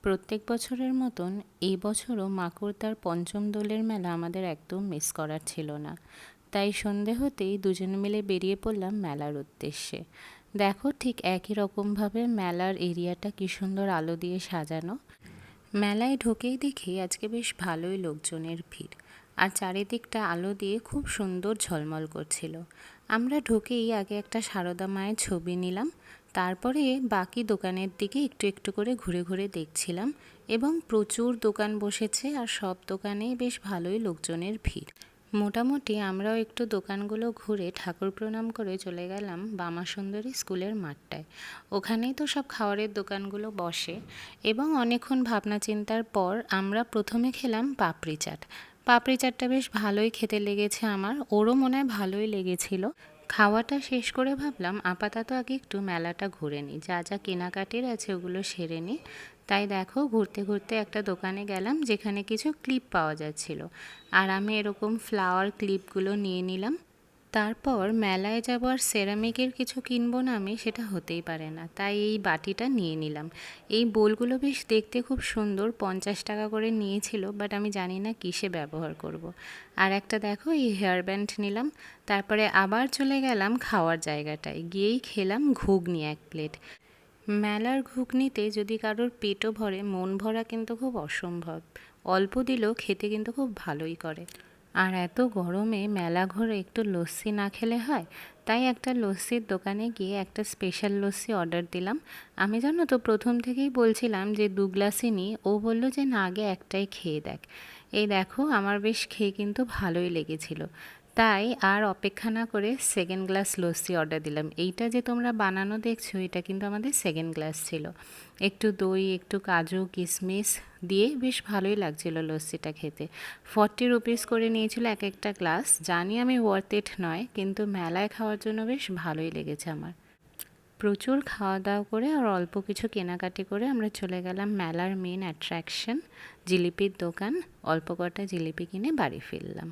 প্রত্যেক বছরের মতন এই বছরও মাকড়তার পঞ্চম দোলের মেলা আমাদের একদম মিস করার ছিল না। তাই সন্ধে হতেই দুজনে মিলে বেরিয়ে পড়লাম মেলার উদ্দেশ্যে। দেখো ঠিক একই রকমভাবে মেলার এরিয়াটা কী সুন্দর আলো দিয়ে সাজানো। মেলায় ঢুকেই দেখি আজকে বেশ ভালোই লোকজনের ভিড়, আর চারিদিকটা আলো দিয়ে খুব সুন্দর ঝলমল করছিল। আমরা ঢুকেই আগে একটা সারদা মায়ের ছবি নিলাম, তারপরে বাকি দোকানের দিকে একটু একটু করে ঘুরে ঘুরে দেখছিলাম। এবং প্রচুর দোকান বসেছে, আর সব দোকানেই বেশ ভালোই লোকজনের ভিড়। মোটামুটি আমরাও একটু দোকানগুলো ঘুরে ঠাকুর প্রণাম করে চলে গেলাম বামা সুন্দরী স্কুলের মাঠটায়। ওখানেই তো সব খাবারের দোকানগুলো বসে। এবং অনেকক্ষণ ভাবনা চিন্তার পর আমরা প্রথমে খেলাম পাপড়ি চাট। পাপড়ি চাটটা বেশ ভালোই খেতে লেগেছে আমার, ওরও মনে হয় ভালোই লেগেছিল। খাওয়াটা শেষ করে ভাবলাম আপাতত আগে একটু মেলাটা ঘুরে নিই, যা যা কেনাকাটির আছে ওগুলো সেরে নিই। তাই দেখো ঘুরতে ঘুরতে একটা দোকানে গেলাম যেখানে কিছু ক্লিপ পাওয়া যাচ্ছিল, আর আমি এরকম ফ্লাওয়ার ক্লিপগুলো নিয়ে নিলাম। তারপর মেলায় যাব আর সেরামিকের কিছু কিনবো না আমি, সেটা হতেই পারে না, তাই এই বাটিটা নিয়ে নিলাম। এই বোলগুলো বেশ দেখতে খুব সুন্দর, 50 টাকা করে নিয়েছিল, বাট আমি জানি না কিসে ব্যবহার করব। আর একটা দেখো এই হেয়ার ব্যান্ড নিলাম। তারপরে আবার চলে গেলাম খাওয়ার জায়গাটায়, গিয়েই খেলাম ঘুগনি 1 প্লেট। মেলার ঘুগনিতে যদি কারোর পেটও ভরে, মন ভরা কিন্তু খুব অসম্ভব। অল্প দিলেও খেতে কিন্তু খুব ভালোই করে। আর এত গরমে মেলা ঘরে একটু লস্যি না খেলে হয়। তাই একটা লস্যির দোকানে গিয়ে একটা স্পেশাল লস্যি অর্ডার দিলাম। আমি জানো তো প্রথম থেকেই বলছিলাম যে 2 গ্লাসই নিই, ও বললো যে না আগে একটাই খেয়ে দেখ। এই দেখো আমার বেশ খেয়ে কিন্তু ভালোই লেগেছিল। তাই আর অপেক্ষা না করে সেকেন্ড গ্লাস লস্যি অর্ডার দিলাম। এইটা যে তোমরা বানানো দেখছো, এটা কিন্তু আমাদের সেকেন্ড গ্লাস ছিল। একটু দই, একটু কাজু কিশমিশ দিয়ে বেশ ভালোই লাগছিল লস্যিটা খেতে। 40 রুপিস করে নিয়েছিল এক একটা গ্লাস। জানি আমি ওয়ার্থ ইট নয়, কিন্তু মেলায় খাওয়ার জন্য বেশ ভালোই লেগেছে আমার। প্রচুর খাওয়া দাওয়া করে আর অল্প কিছু কেনাকাটি করে আমরা চলে গেলাম মেলার মেন অ্যাট্রাকশন জিলিপির দোকান। অল্প কটা জিলিপি কিনে বাড়ি ফিরলাম।